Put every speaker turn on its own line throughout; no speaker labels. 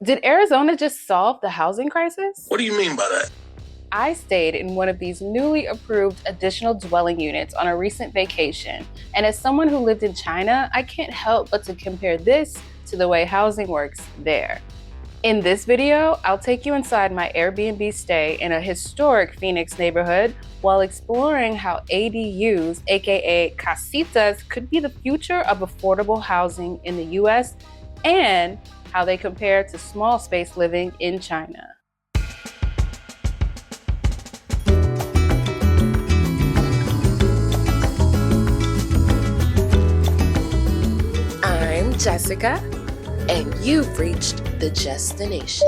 Did Arizona just solve the housing crisis?
What do you mean by that?
I stayed in one of these newly approved additional dwelling units on a recent vacation, and as someone who lived in China, I can't help but to compare this to the way housing works there. In this video, I'll take you inside my Airbnb stay in a historic Phoenix neighborhood while exploring how ADUs, aka casitas, could be the future of affordable housing in the US and how they compare to small space living in China. I'm Jessica, and you've reached the destination.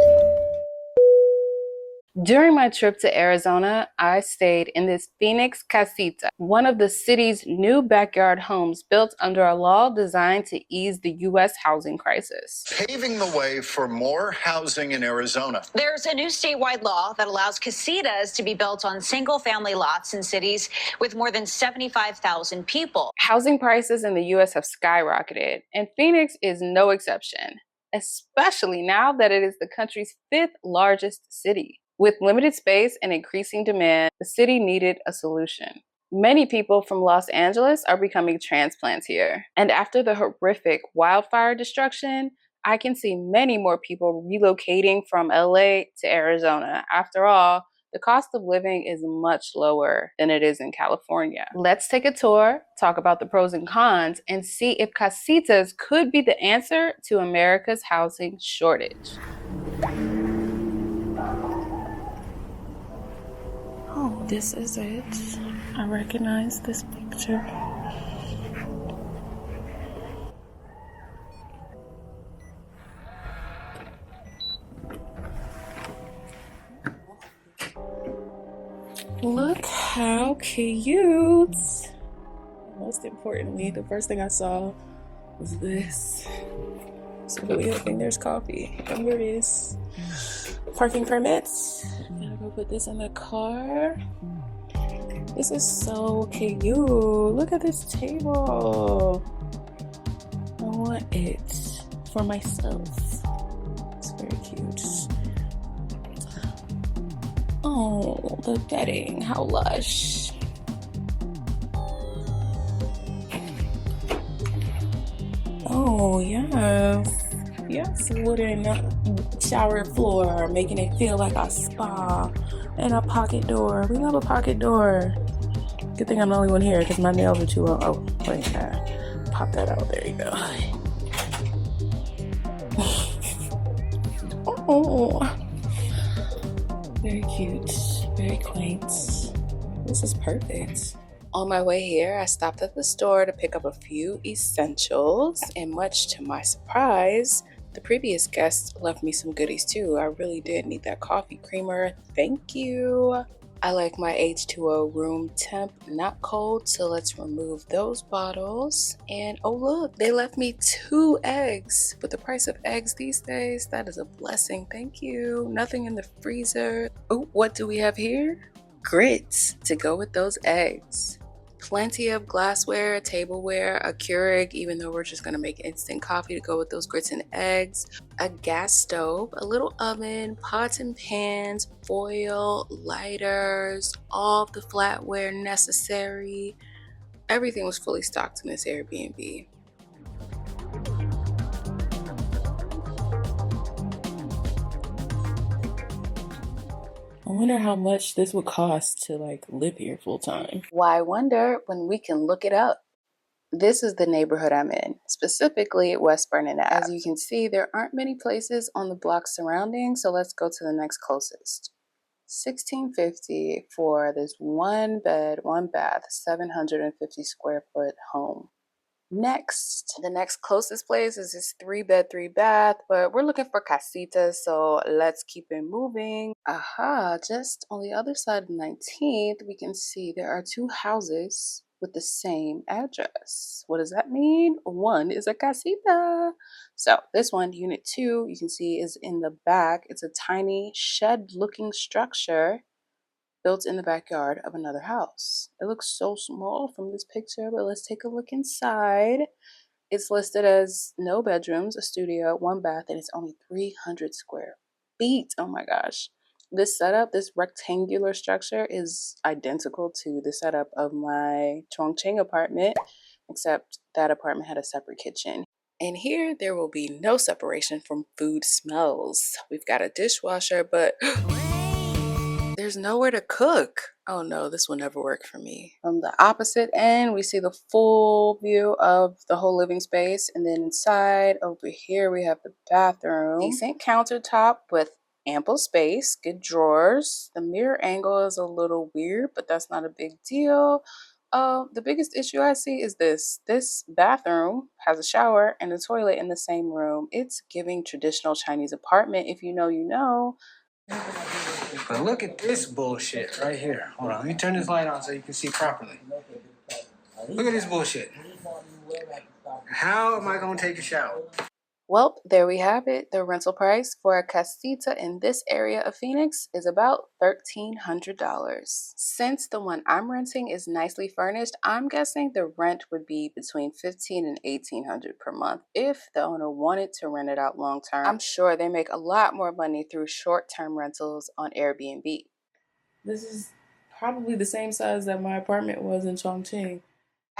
During my trip to Arizona, I stayed in this Phoenix Casita, one of the city's new backyard homes built under a law designed to ease the U.S. housing crisis.
Paving the way for more housing in Arizona.
There's a new statewide law that allows casitas to be built on single-family lots in cities with more than 75,000 people.
Housing prices in the U.S. have skyrocketed, and Phoenix is no exception, especially now that it is the country's fifth largest city. With limited space and increasing demand, the city needed a solution. Many people from Los Angeles are becoming transplants here. And after the horrific wildfire destruction, I can see many more people relocating from LA to Arizona. After all, the cost of living is much lower than it is in California. Let's take a tour, talk about the pros and cons, and see if casitas could be the answer to America's housing shortage. Oh, this is it. I recognize this picture. Look how cute. Most importantly, the first thing I saw was this. So really hoping there's coffee. And there is. Parking permits. Gotta go put this in the car. This is so cute. Look at this table. I want it for myself. It's very cute. Oh, the bedding. How lush. Oh, yes. Yes, wooden shower floor, making it feel like a spa. And a pocket door. We love a pocket door. Good thing I'm the only one here because my nails are too long. Oh, wait, pop that out. There you go. Oh, very cute. Very quaint. This is perfect. On my way here, I stopped at the store to pick up a few essentials, and much to my surprise, the previous guest left me some goodies too. I really did need that coffee creamer. Thank you. I like my H2O room temp, not cold, so let's remove those bottles. And oh look, they left me 2 eggs. With the price of eggs these days, that is a blessing. Thank you. Nothing in the freezer. Oh, what do we have here? Grits to go with those eggs. Plenty of glassware, tableware, a Keurig, even though we're just gonna make instant coffee to go with those grits and eggs, a gas stove, a little oven, pots and pans, foil, lighters, all of the flatware necessary. Everything was fully stocked in this Airbnb. I wonder how much this would cost to live here full time. Why wonder when we can look it up? This is the neighborhood I'm in, specifically West Vernon Ave. As you can see, there aren't many places on the block surrounding, so let's go to the next closest. $1,650 for this 1 bed, 1 bath, 750 square foot home. Next, the next closest place is this 3 bed, 3 bath, but we're looking for casitas, so let's keep it moving. Aha, just on the other side of 19th, we can see there are 2 houses with the same address. What does that mean? One is a casita. So this one, unit 2, you can see is in the back. It's a tiny shed-looking structure built in the backyard of another house. It looks so small from this picture, but let's take a look inside. It's listed as no bedrooms, a studio, one bath, and it's only 300 square feet. Oh my gosh. This setup, this rectangular structure is identical to the setup of my Chongqing apartment, except that apartment had a separate kitchen. And here there will be no separation from food smells. We've got a dishwasher, but there's nowhere to cook. Oh no, this will never work for me. From the opposite end, we see the full view of the whole living space. And then inside over here, we have the bathroom. Decent countertop with ample space, good drawers. The mirror angle is a little weird, but that's not a big deal. The biggest issue I see is this. This bathroom has a shower and a toilet in the same room. It's giving traditional Chinese apartment. If you know, you know.
But look at this bullshit right here. Hold on, let me turn this light on so you can see properly. Look at this bullshit. How am I gonna take a shower?
Well, there we have it. The rental price for a casita in this area of Phoenix is about $1,300. Since the one I'm renting is nicely furnished, I'm guessing the rent would be between $1,500 and $1,800 per month if the owner wanted to rent it out long term. I'm sure they make a lot more money through short-term rentals on Airbnb. This is probably the same size that my apartment was in Chongqing.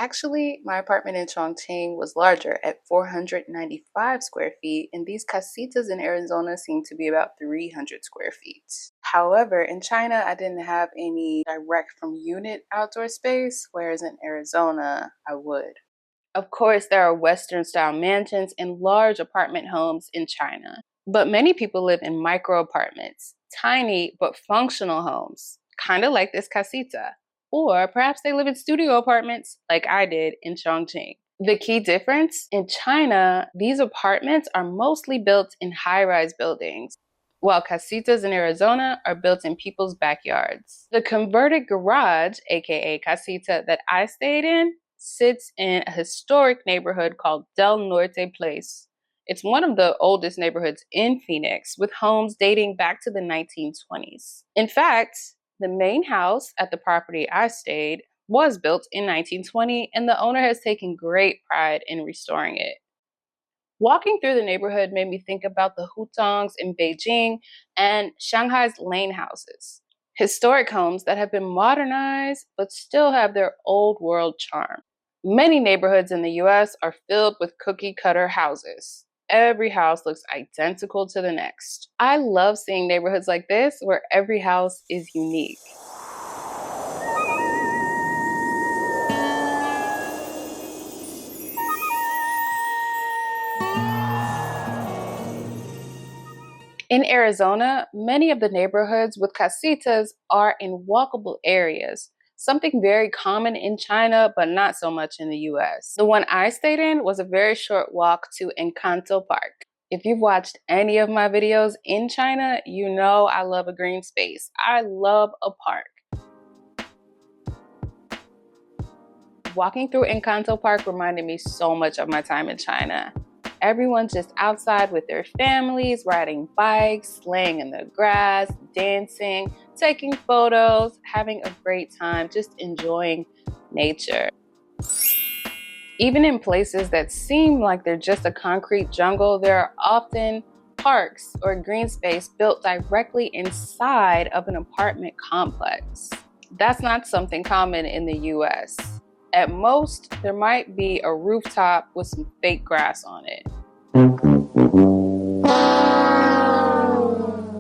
Actually, my apartment in Chongqing was larger at 495 square feet, and these casitas in Arizona seem to be about 300 square feet. However, in China, I didn't have any direct from unit outdoor space, whereas in Arizona, I would. Of course, there are Western style mansions and large apartment homes in China, but many people live in micro apartments, tiny but functional homes, kind of like this casita. Or perhaps they live in studio apartments like I did in Chongqing. The key difference in China, these apartments are mostly built in high-rise buildings, while casitas in Arizona are built in people's backyards. The converted garage, aka casita, that I stayed in sits in a historic neighborhood called Del Norte Place. It's one of the oldest neighborhoods in Phoenix, with homes dating back to the 1920s. In fact, the main house at the property I stayed was built in 1920, and the owner has taken great pride in restoring it. Walking through the neighborhood made me think about the hutongs in Beijing and Shanghai's lane houses, historic homes that have been modernized but still have their old world charm. Many neighborhoods in the US are filled with cookie cutter houses. Every house looks identical to the next. I love seeing neighborhoods like this where every house is unique. In Arizona, many of the neighborhoods with casitas are in walkable areas, something very common in China, but not so much in the US. The one I stayed in was a very short walk to Encanto Park. If you've watched any of my videos in China, you know I love a green space. I love a park. Walking through Encanto Park reminded me so much of my time in China. Everyone's just outside with their families, riding bikes, laying in the grass, dancing, taking photos, having a great time, just enjoying nature. Even in places that seem like they're just a concrete jungle, there are often parks or green space built directly inside of an apartment complex. That's not something common in the US. At most, there might be a rooftop with some fake grass on it.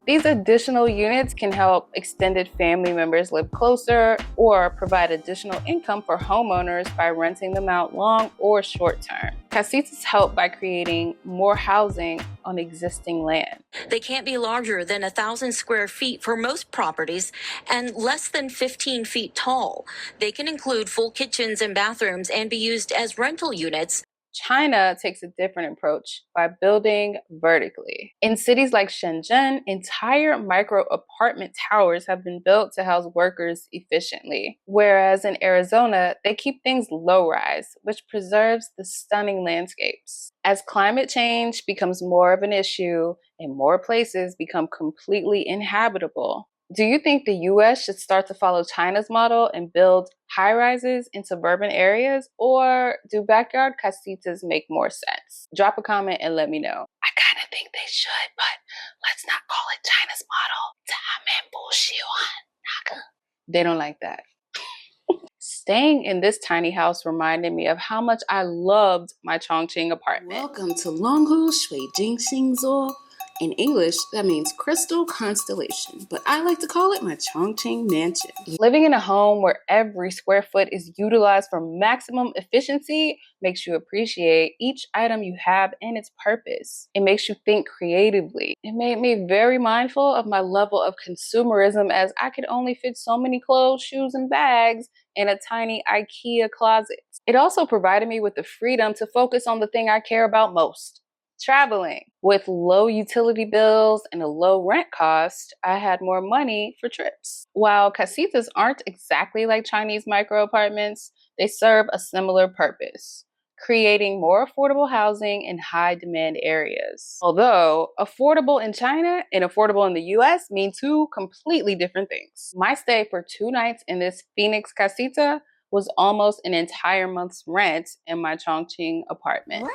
These additional units can help extended family members live closer or provide additional income for homeowners by renting them out long or short term. Casitas help by creating more housing on existing land.
They can't be larger than 1,000 square feet for most properties and less than 15 feet tall. They can include full kitchens and bathrooms and be used as rental units.
China takes a different approach by building vertically. In cities like Shenzhen, entire micro apartment towers have been built to house workers efficiently. Whereas in Arizona, they keep things low-rise, which preserves the stunning landscapes. As climate change becomes more of an issue and more places become completely inhabitable, Do you think the US should start to follow China's model and build high rises in suburban areas, or do backyard casitas make more sense? Drop a comment and let me know. I kind of think they should, but let's not call it China's model. They don't like that. Staying in this tiny house reminded me of how much I loved my Chongqing apartment. Welcome to Longhu Shui Jingxingzuo. In English, that means crystal constellation, but I like to call it my Chongqing mansion. Living in a home where every square foot is utilized for maximum efficiency makes you appreciate each item you have and its purpose. It makes you think creatively. It made me very mindful of my level of consumerism, as I could only fit so many clothes, shoes, and bags in a tiny IKEA closet. It also provided me with the freedom to focus on the thing I care about most: traveling. With low utility bills and a low rent cost, I had more money for trips. While casitas aren't exactly like Chinese micro apartments, they serve a similar purpose: creating more affordable housing in high demand areas. Although affordable in China and affordable in the US mean two completely different things. My stay for 2 nights in this Phoenix Casita was almost an entire month's rent in my Chongqing apartment. What?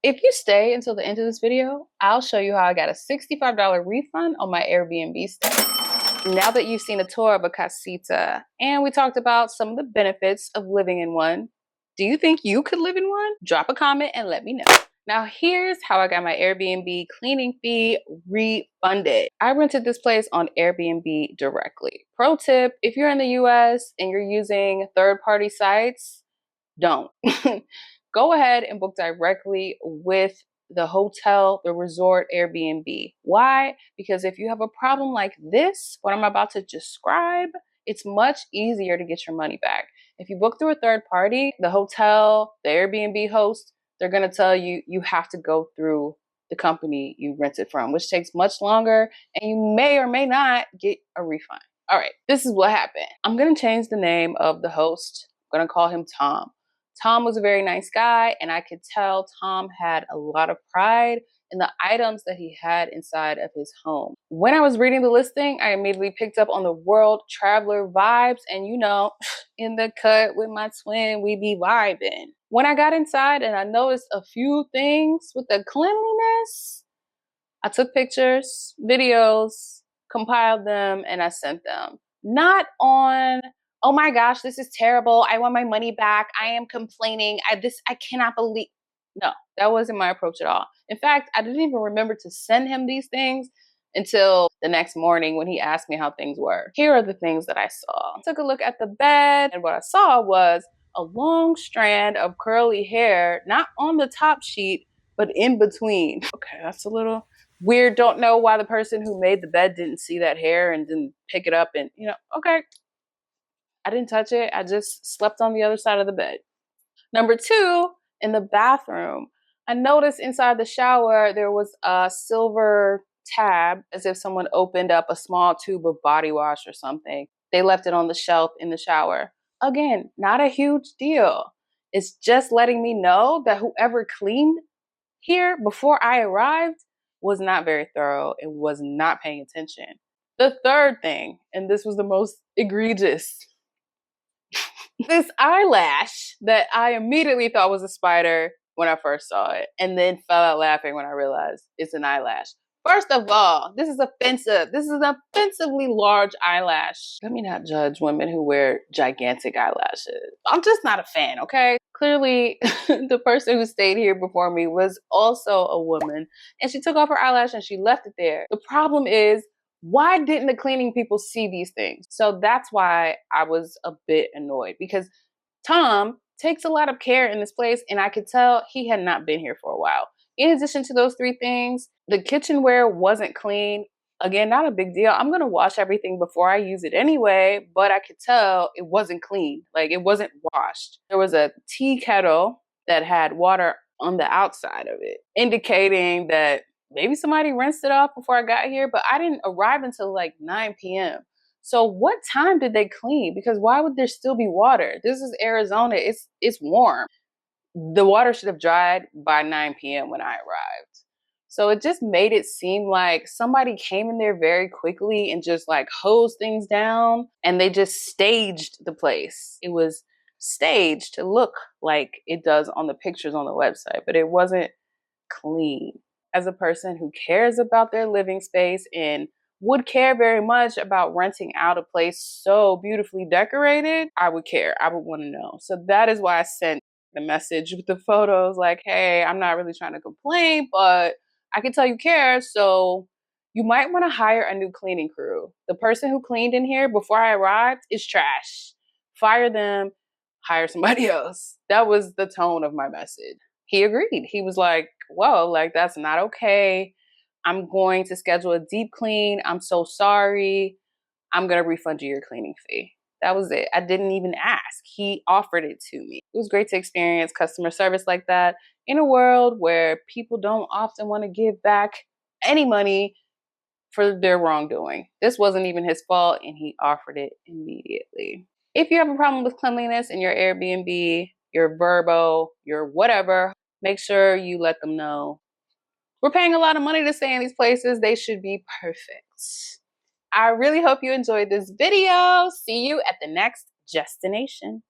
If you stay until the end of this video, I'll show you how I got a $65 refund on my Airbnb stay. Now that you've seen a tour of a casita and we talked about some of the benefits of living in one, do you think you could live in one? Drop a comment and let me know. Now here's how I got my Airbnb cleaning fee refunded. I rented this place on Airbnb directly. Pro tip, if you're in the US and you're using third-party sites, don't. Go ahead and book directly with the hotel, the resort, Airbnb. Why? Because if you have a problem like this, what I'm about to describe, it's much easier to get your money back. If you book through a third party, the hotel, the Airbnb host, they're gonna tell you you have to go through the company you rented from, which takes much longer, and you may or may not get a refund. All right, this is what happened. I'm gonna change the name of the host. I'm gonna call him Tom. Tom was a very nice guy, and I could tell Tom had a lot of pride in the items that he had inside of his home. When I was reading the listing, I immediately picked up on the world traveler vibes, and you know, in the cut with my twin, we be vibing. When I got inside and I noticed a few things with the cleanliness, I took pictures, videos, compiled them, and I sent them. Not on, oh my gosh, this is terrible, I want my money back, I am complaining, I cannot believe. No, that wasn't my approach at all. In fact, I didn't even remember to send him these things until the next morning when he asked me how things were. Here are the things that I saw. I took a look at the bed, and what I saw was a long strand of curly hair, not on the top sheet, but in between. Okay, that's a little weird. Don't know why the person who made the bed didn't see that hair and didn't pick it up, and okay. I didn't touch it. I just slept on the other side of the bed. Number 2, in the bathroom, I noticed inside the shower there was a silver tab, as if someone opened up a small tube of body wash or something. They left it on the shelf in the shower. Again, not a huge deal. It's just letting me know that whoever cleaned here before I arrived was not very thorough and was not paying attention. The third thing, and this was the most egregious, this eyelash that I immediately thought was a spider when I first saw it, and then fell out laughing when I realized it's an eyelash. First of all, this is offensive. This is an offensively large eyelash. Let me not judge women who wear gigantic eyelashes. I'm just not a fan, okay? Clearly, the person who stayed here before me was also a woman, and she took off her eyelash and she left it there. The problem is, why didn't the cleaning people see these things? So that's why I was a bit annoyed, because Tom takes a lot of care in this place, and I could tell he had not been here for a while. In addition to those 3 things, the kitchenware wasn't clean. Again, not a big deal. I'm gonna wash everything before I use it anyway, but I could tell it wasn't clean. Like, it wasn't washed. There was a tea kettle that had water on the outside of it, indicating that maybe somebody rinsed it off before I got here, but I didn't arrive until like 9 p.m. So what time did they clean? Because why would there still be water? This is Arizona. It's warm. The water should have dried by 9 p.m. when I arrived. So it just made it seem like somebody came in there very quickly and just like hosed things down, and they just staged the place. It was staged to look like it does on the pictures on the website, but it wasn't clean. As a person who cares about their living space and would care very much about renting out a place so beautifully decorated, I would care. I would want to know. So that is why I sent the message with the photos like, hey, I'm not really trying to complain, but I can tell you care. So you might want to hire a new cleaning crew. The person who cleaned in here before I arrived is trash. Fire them, hire somebody else. That was the tone of my message. He agreed. He was like, whoa, like that's not okay. I'm going to schedule a deep clean. I'm so sorry. I'm going to refund you your cleaning fee. That was it. I didn't even ask. He offered it to me. It was great to experience customer service like that in a world where people don't often want to give back any money for their wrongdoing. This wasn't even his fault, and he offered it immediately. If you have a problem with cleanliness in your Airbnb, your Verbo, your whatever, make sure you let them know. We're paying a lot of money to stay in these places. They should be perfect. I really hope you enjoyed this video. See you at the next destination.